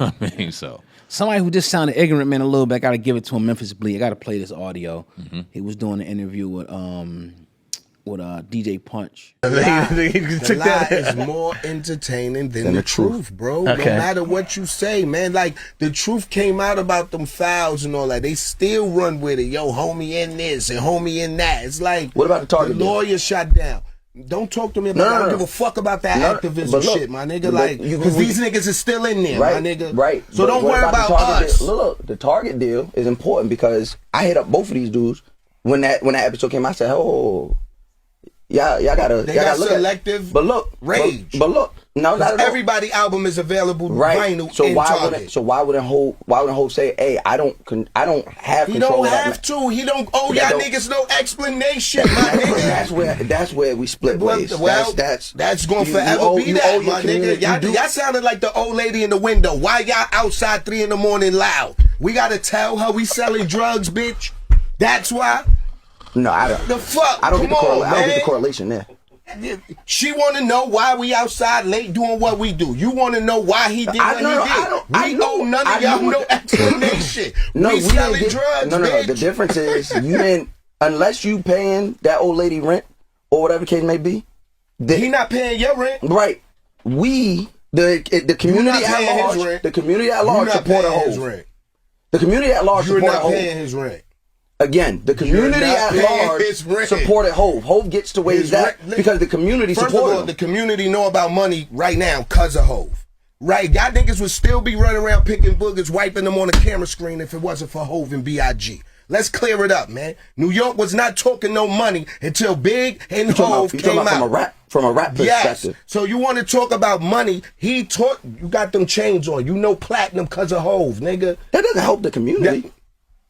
I mean, so. Somebody who just sounded ignorant, man, a little bit. I got to give it to him, Memphis Bleek. I got to play this audio. Mm-hmm. He was doing an interview with DJ Punch. The lie is more entertaining than the truth, bro. Okay. No matter what you say, man. Like, the truth came out about them fouls and all that. They still run with it. Yo, homie in this and homie in that. It's like, what about the target? The lawyer shot down. Don't talk to me about I don't give a fuck about that activism shit, my nigga. Like, because these niggas is still in there, my nigga. Right. So don't worry about us. Look, the target deal is important because I hit up both of these dudes when that episode came out. I said, oh, y'all gotta look selective at rage. But look, no, not everybody album is available vinyl. So why wouldn't Hov say, hey, I don't have control. He don't have to. He don't owe y'all niggas no explanation, my nigga. That's where we split ways. Well, that's gonna forever be that, my nigga. Y'all sounded like the old lady in the window. Why y'all outside 3 a.m. loud? We gotta tell her we selling drugs, bitch. That's why. No, I don't. The fuck? I don't get the correlation there. She want to know why we outside late doing what we do. You want to know why he did what he did. We owe none of y'all no explanation. We selling drugs, No. The difference is you didn't, unless you paying that old lady rent or whatever the case may be. He not paying your rent. Right. The community at large. The community at large support a Hov. The community at large support a Hov. You're not paying his rent. Again, the community at large supported Hov. Hov gets to wage that because the community supported him. First of all, the community know about money right now because of Hov. Right? Y'all niggas would still be running around picking boogers, wiping them on the camera screen if it wasn't for Hov and B.I.G. Let's clear it up, man. New York was not talking no money until Big and Hov came out. From a rap perspective. Yes. So you want to talk about money? You got them chains on. You know platinum because of Hov, nigga. That doesn't help the community.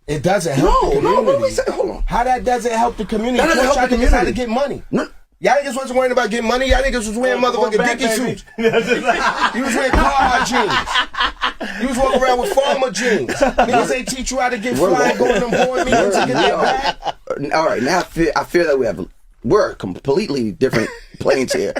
It doesn't help the community. No, what we say? Hold on. How that doesn't help the community? That doesn't help the community. How to get money? No. Y'all niggas wasn't worrying about getting money. Y'all niggas was wearing motherfucking Dickie suits. You was wearing Carhartt jeans. You was walking around with farmer jeans. Niggas ain't teach you how to get fly and go to them board meetings to get that back. All right, now I feel that we're completely different planes here.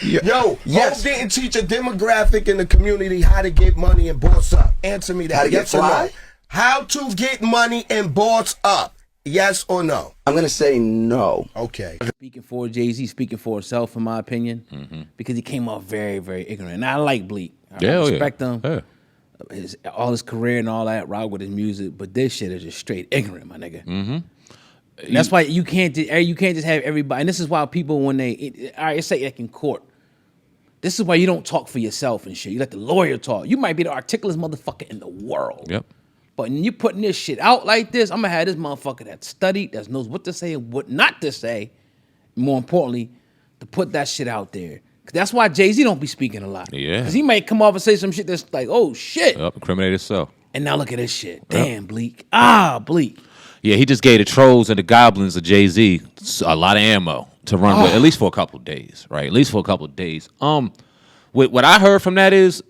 Yo, Hov didn't teach a demographic in the community how to get money and boss up. Answer me that. How to get fly? No? How to get money and boss up. Yes or no? I'm going to say no. Okay. Speaking for Jay-Z, speaking for himself, in my opinion, because he came off very, very ignorant. And I like Bleek. I respect him. Yeah. All his career and all that, rock with his music, but this shit is just straight ignorant, my nigga. Mm-hmm. That's why you can't just have everybody. And this is why people, when it's like in court. This is why you don't talk for yourself and shit. You let the lawyer talk. You might be the articulate motherfucker in the world. Yep. But when you putting this shit out like this, I'm gonna have this motherfucker that studied, that knows what to say and what not to say. More importantly, to put that shit out there. That's why Jay-Z don't be speaking a lot. Yeah. Because he might come off and say some shit that's like, oh shit. Yep, incriminate himself. And now look at this shit. Damn, Bleek. Bleek. Yeah, he just gave the trolls and the goblins of Jay-Z a lot of ammo to run with, at least for a couple of days, right? At least for a couple of days. What I heard from that is,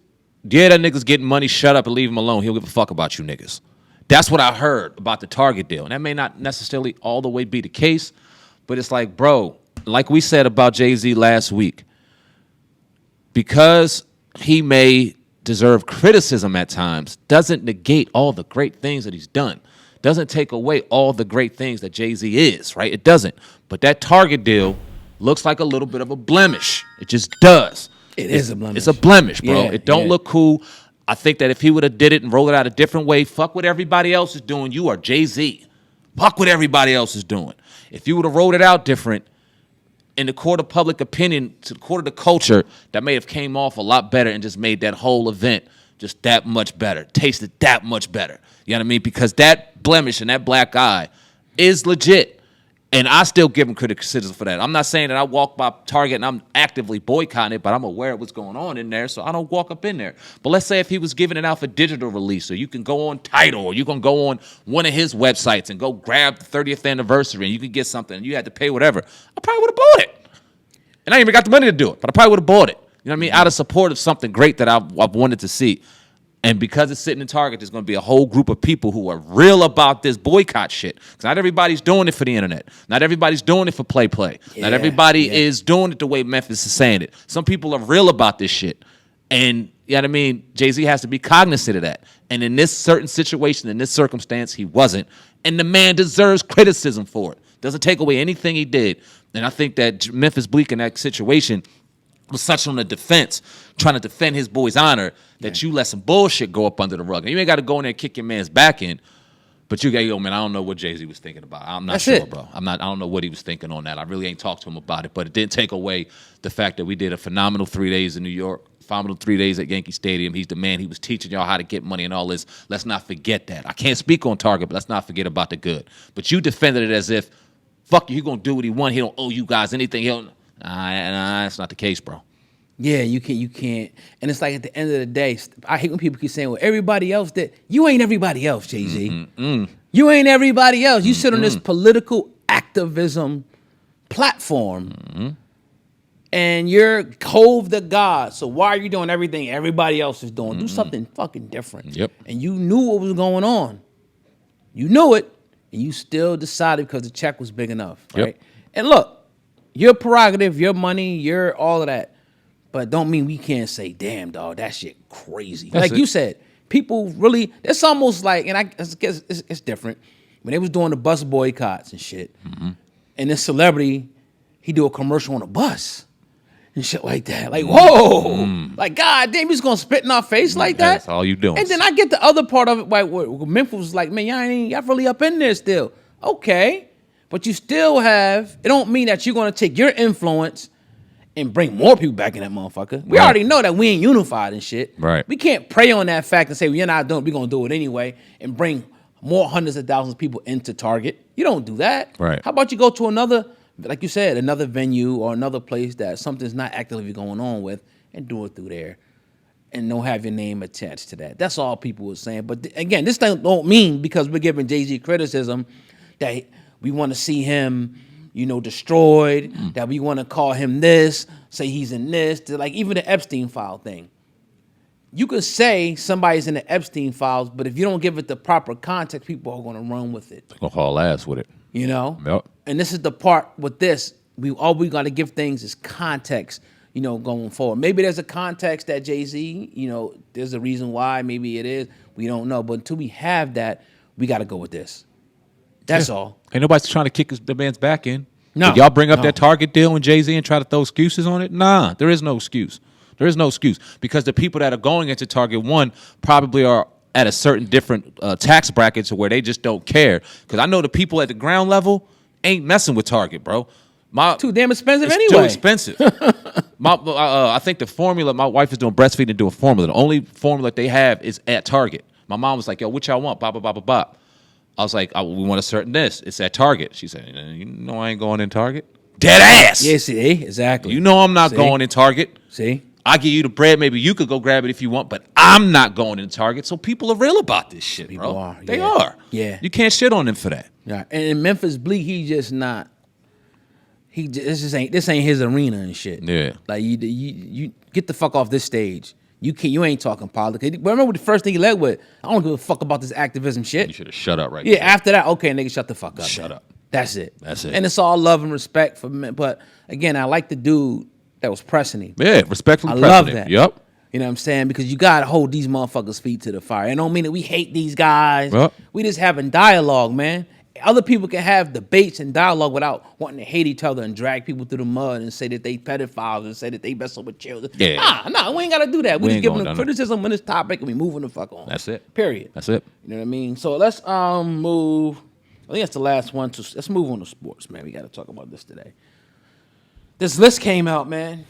yeah, that nigga's getting money, shut up and leave him alone. He'll give a fuck about you niggas. That's what I heard about the Target deal. And that may not necessarily all the way be the case, but it's like, bro, like we said about Jay-Z last week, because he may deserve criticism at times, doesn't negate all the great things that he's done. Doesn't take away all the great things that Jay-Z is, right? It doesn't. But that Target deal looks like a little bit of a blemish. It just does. It is a blemish. It's a blemish, bro. Yeah, it don't look cool. I think that if he would have did it and rolled it out a different way, fuck what everybody else is doing. You are Jay-Z. Fuck what everybody else is doing. If you would have rolled it out different, in the court of public opinion, to the court of the culture, that may have came off a lot better and just made that whole event just that much better, tasted that much better. You know what I mean? Because that blemish and that black eye is legit. And I still give him criticism for that. I'm not saying that I walk by Target and I'm actively boycotting it, but I'm aware of what's going on in there, so I don't walk up in there. But let's say if he was giving it out for digital release, or you can go on Tidal, or you can go on one of his websites and go grab the 30th anniversary, and you can get something, and you had to pay whatever, I probably would have bought it. And I ain't even got the money to do it, but I probably would have bought it. You know what I mean? Out of support of something great that I've wanted to see. And because it's sitting in Target, there's going to be a whole group of people who are real about this boycott shit. Because not everybody's doing it for the internet. Not everybody's doing it for play. Yeah, not everybody is doing it the way Memphis is saying it. Some people are real about this shit. And You know what I mean? Jay-Z has to be cognizant of that. And in this certain situation, in this circumstance, he wasn't. And the man deserves criticism for it. Doesn't take away anything he did. And I think that Memphis Bleek in that situation was such on the defense, trying to defend his boy's honor, that you let some bullshit go up under the rug. And you ain't got to go in there and kick your man's back in. But you got, yo, man, I don't know what Jay-Z was thinking about. I'm not sure, bro. I don't know what he was thinking on that. I really ain't talked to him about it. But it didn't take away the fact that we did a phenomenal 3 days in New York, phenomenal 3 days at Yankee Stadium. He's the man. He was teaching y'all how to get money and all this. Let's not forget that. I can't speak on Target, but let's not forget about the good. But you defended it as if, fuck you, he going to do what he want. He don't owe you guys anything. Nah, that's not the case, bro. Yeah, you can't. And it's like at the end of the day, I hate when people keep saying, well, everybody else did. You ain't everybody else, Jay-Z. You ain't everybody else. You sit on this political activism platform and you're Hove the God. So why are you doing everything everybody else is doing? Do something fucking different. Yep. And you knew what was going on. You knew it, and you still decided because the check was big enough, right? Yep. And look, your prerogative, your money, your all of that. But don't mean we can't say, damn, dog, that shit crazy. Like you said, people really, it's almost like, and I guess it's different. When they was doing the bus boycotts and shit, and this celebrity, he do a commercial on a bus and shit like that. Like, whoa. Like, God damn, he's going to spit in our face like that? That's all you doing. And then I get the other part of it, like, where Memphis was like, man, y'all really up in there still. Okay. But you still have, it don't mean that you're going to take your influence and bring more people back in that motherfucker. We already know that we ain't unified and shit. Right. We can't prey on that fact and say, well, you're not doing it, we're going to do it anyway, and bring more hundreds of thousands of people into Target. You don't do that. Right. How about you go to another, like you said, another venue or another place that something's not actively going on with and do it through there and don't have your name attached to that. That's all people were saying. But again, this don't mean because we're giving Jay-Z criticism that we want to see him, destroyed, that we want to call him this, say he's in this, like even the Epstein file thing. You could say somebody's in the Epstein files, but if you don't give it the proper context, people are going to run with it. They're going to haul ass with it. Yep. And this is the part with this. All we got to give things is context, going forward. Maybe there's a context that Jay-Z, there's a reason why, maybe it is. We don't know. But until we have that, we got to go with this. That's all. Ain't nobody's trying to kick the man's back in. No. Did y'all bring up that Target deal and Jay-Z and try to throw excuses on it? Nah, there is no excuse. There is no excuse because the people that are going into Target, one, probably are at a certain different tax bracket to where they just don't care. Because I know the people at the ground level ain't messing with Target, bro. Too damn expensive it's anyway. Too expensive. I think the formula, my wife is doing breastfeeding and doing formula. The only formula they have is at Target. My mom was like, yo, what y'all want? Bop, bop, bop, bop, bop. I was like, we want a certain this. It's at Target. She said, you know I ain't going in Target? Dead ass. Yeah, see, exactly. You know I'm not going in Target. See? I give you the bread. Maybe you could go grab it if you want, but I'm not going in Target. So people are real about this shit, people bro. Are. They are. Yeah. You can't shit on them for that. Yeah. And in Memphis Bleek, he just not. This ain't his arena and shit. Yeah. Like you get the fuck off this stage. You ain't talking politics. Remember the first thing he led with? I don't give a fuck about this activism shit. You should have shut up right Yeah, there. after that, okay, nigga, shut the fuck up. Shut up. That's it. That's it. And it's all love and respect for men. But again, I like the dude that was pressing him. Yeah, respectfully pressing love him. that. Yep. You know what I'm saying? Because you gotta hold these motherfuckers' feet to the fire. It don't mean that we hate these guys. Yep. We just having dialogue, man. Other people can have debates and dialogue without wanting to hate each other and drag people through the mud and say that they pedophiles and say that they messing with children. Yeah. Nah, we ain't gotta do that. We just giving them going criticism on this topic and we moving the fuck on. That's it. Period. That's it. You know what I mean? So let's move. I think that's the last one. Let's move on to sports, man. We got to talk about this today. This list came out, man.